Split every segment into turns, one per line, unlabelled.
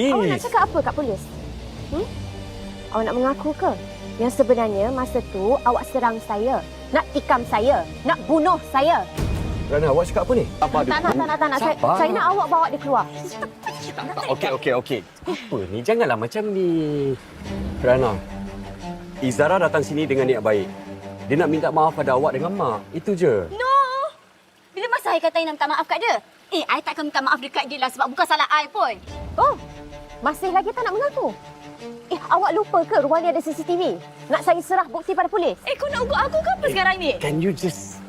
Awak nak cakap apa kat polis? Awak nak mengaku ke? Yang sebenarnya masa tu awak serang saya. Nak tikam saya. Nak bunuh saya.
Rana, awak cakap apa ni?
Tak nak. Saya nak awak bawa dia keluar.
Okey. Apa ni? Janganlah macam ni. Rana, Izara datang sini dengan niat baik. Dia nak minta maaf pada awak dengan mak. Itu je.
No! Bila masa I kata I nak minta maaf kat dia? I takkan minta maaf dekat dia lah sebab bukan salah I pun.
Oh, masih lagi tak nak mengaku? Awak lupa ke rumah ni ada CCTV? Nak saya serah bukti pada polis?
Kau nak ugut aku ke apa sekarang ni?
Can you just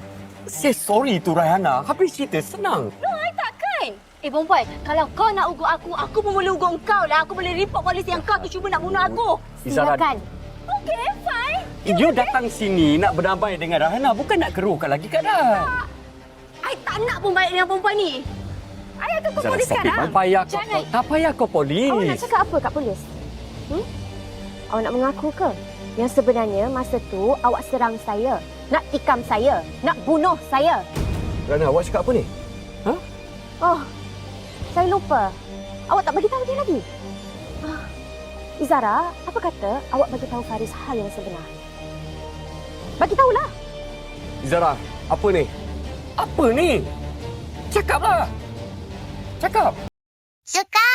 say sorry to Rayhana? Habis cerita, senang.
No, I takkan. Perempuan, kalau kau nak ugut aku pun boleh ugut kau lah. Aku boleh report polis yang kau tu cuba nak bunuh aku.
Izara,
Silakan.
Okay, fine.
you datang sini nak berdamai dengan Rayhana, bukan nak keruhkan lagi keadaan.
I tak nak pun baik dengan perempuan ni. I akan ke polis sekarang.
Tak payah kau polis.
Awak nak cakap apa kat polis? Awak nak mengaku ke? Yang sebenarnya masa tu awak serang saya. Nak tikam saya. Nak bunuh saya.
Rana, awak cakap apa ni?
Oh, saya lupa. Awak tak bagi tahu dia lagi. Izara, apa kata awak bagi tahu Faris hal yang sebenar? Bagi tahulah.
Izara, apa ni? Apa ni? Cakaplah. Cakap.
Suka